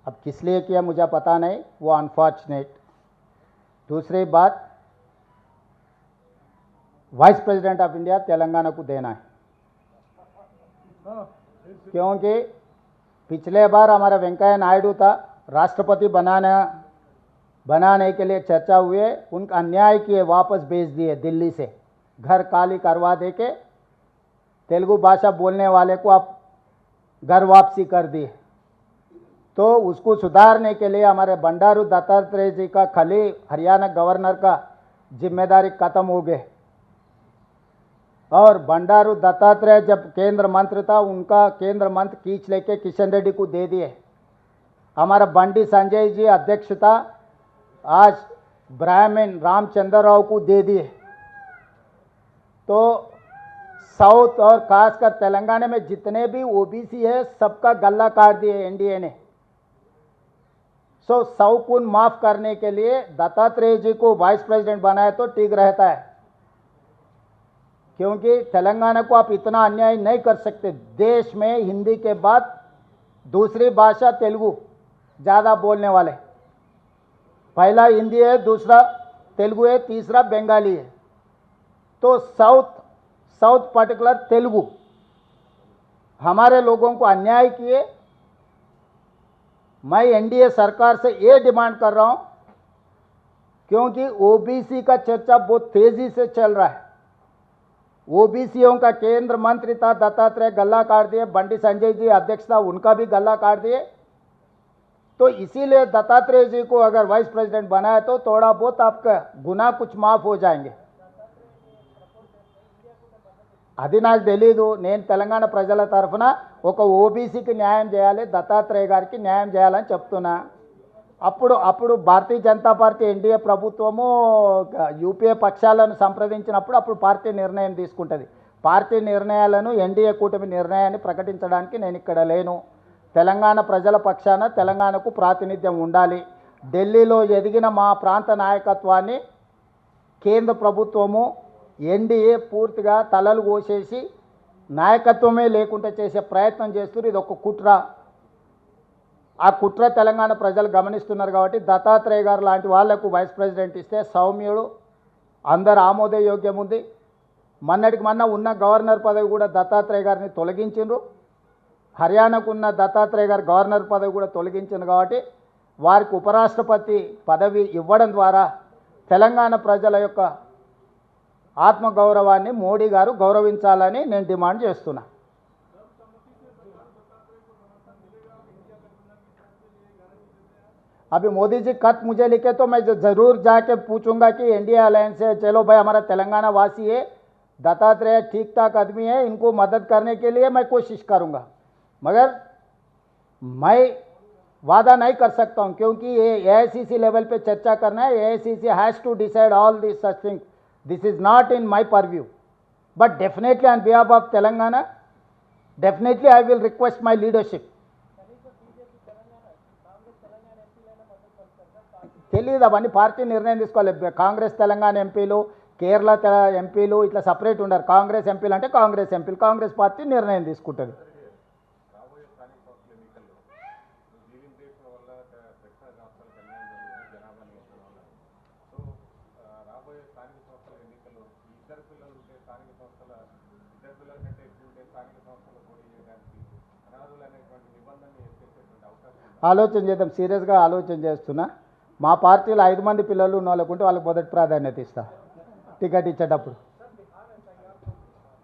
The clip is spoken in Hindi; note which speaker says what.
Speaker 1: अब किस लिए किया मुझे पता नहीं, वो अनफॉर्चुनेट। दूसरी बात, vice president of India Telangana को देना है, क्योंकि पिछले बार हमारा वेंकैया नायडू था, राष्ट्रपति बनाने के लिए चर्चा हुए, उनका अन्याय किए, वापस भेज दिए दिल्ली से, घर खाली करवा दे के तेलुगु भाषा बोलने वाले को आप घर वापसी कर दिए। तो उसको सुधारने के लिए हमारे बंडारू दत्तात्रेय जी का खाली हरियाणा गवर्नर का जिम्मेदारी खत्म हो गए, और बंडारू दत्तात्रेय जब केंद्र मंत्री था, उनका केंद्र मंत्री खींच लेके किशन रेड्डी को दे दिए। हमारा बंडी संजय जी अध्यक्ष था, आज ब्राह्मण रामचंद्र राव को दे दिए। तो साउथ और खासकर तेलंगाना में जितने भी ओबीसी है, सबका गला काट दिए एनडीए ने। सो सौकुन माफ करने के लिए दत्तात्रेय जी को वाइस प्रेसिडेंट बनाए तो ठीक रहता है, क्योंकि तेलंगाना को आप इतना अन्याय नहीं कर सकते। देश में हिंदी के बाद दूसरी भाषा तेलुगु ज़्यादा बोलने वाले, पहला हिंदी है, दूसरा तेलुगु है, तीसरा बंगाली है। तो साउथ पर्टिकुलर तेलुगु हमारे लोगों को अन्याय किए। मैं एनडीए सरकार से ये डिमांड कर रहा हूं, क्योंकि ओबीसी का चर्चा बहुत तेजी से चल रहा है। ओबीसीओं का केंद्र मंत्री था दत्तात्रेय, गला काट दिए। बंडी संजय जी अध्यक्ष था, उनका भी गला काट दिए। तो इसीलिए दत्तात्रेय जी को अगर वाइस प्रेसिडेंट बनाए तो थोड़ा बहुत आपका गुनाह कुछ माफ हो जाएंगे। అది నాకు తెలీదు, నేను తెలంగాణ ప్రజల తరఫున ఒక ఓబీసీకి న్యాయం చేయాలి, దత్తాత్రేయ గారికి న్యాయం చేయాలని చెప్తున్నా। అప్పుడు భారతీయ జనతా పార్టీ ఎన్డీఏ ప్రభుత్వము యూపీఏ పక్షాలను సంప్రదించినప్పుడు అప్పుడు పార్టీ నిర్ణయం తీసుకుంటుంది। పార్టీ నిర్ణయాలను ఎన్డీఏ కూటమి నిర్ణయాన్ని ప్రకటించడానికి నేను ఇక్కడ లేను। తెలంగాణ ప్రజల పక్షాన తెలంగాణకు ప్రాతినిధ్యం ఉండాలి। ఢిల్లీలో ఎదిగిన మా ప్రాంత నాయకత్వాన్ని కేంద్ర ప్రభుత్వము ఎన్డీఏ పూర్తిగా తలలు కోసేసి నాయకత్వమే లేకుండా చేసే ప్రయత్నం చేస్తున్నారు। ఇది ఒక కుట్ర। ఆ కుట్ర తెలంగాణ ప్రజలు గమనిస్తున్నారు కాబట్టి దత్తాత్రేయ గారు లాంటి వాళ్లకు వైస్ ప్రెసిడెంట్ ఇస్తే సౌమ్యుడు, అందరు ఆమోదయోగ్యం ఉంది। మొన్నటికి మొన్న ఉన్న గవర్నర్ పదవి కూడా దత్తాత్రేయ గారిని తొలగించారు। హర్యానాకు ఉన్న దత్తాత్రేయ గారు గవర్నర్ పదవి కూడా తొలగించారు కాబట్టి వారికి ఉపరాష్ట్రపతి పదవి ఇవ్వడం ద్వారా తెలంగాణ ప్రజల యొక్క ఆత్మగౌరవాన్ని మోడీ గారు గౌరవించాలని నేను డిమాండ్ చేస్తున్నా। अभी मोदी जी खत मुझे लिखे तो मैं ज़रूर जाके पूछूंगा कि एनडीए अलायंस से चलो भाई, हमारा तेलंगाना वासी है, दत्तात्रेय ठीक ठाक आदमी है, इनको मदद करने के लिए मैं कोशिश करूंगा। मगर मैं वादा नहीं कर सकता हूं, क्योंकि ये एआईसीसी लेवल पे चर्चा करना है। AICC has to decide all this such thing. This is not in my purview, but definitely on behalf of Telangana, definitely I will request my leadership. తెలియదు, అవన్నీ పార్టీ నిర్ణయం తీసుకోవాలి। కాంగ్రెస్ తెలంగాణ ఎంపీలు, కేరళ ఎంపీలు ఇట్లా సపరేట్ ఉండరు। కాంగ్రెస్ ఎంపీలు అంటే కాంగ్రెస్ ఎంపీలు, కాంగ్రెస్ పార్టీ నిర్ణయం తీసుకుంటుంది। ఆలోచన చేద్దాం, సీరియస్గా ఆలోచన చేస్తున్నా। మా పార్టీలో 5 మంది పిల్లలు ఉన్న వాళ్ళకుంటే వాళ్ళకి మొదటి ప్రాధాన్యత ఇస్తా టికెట్ ఇచ్చేటప్పుడు।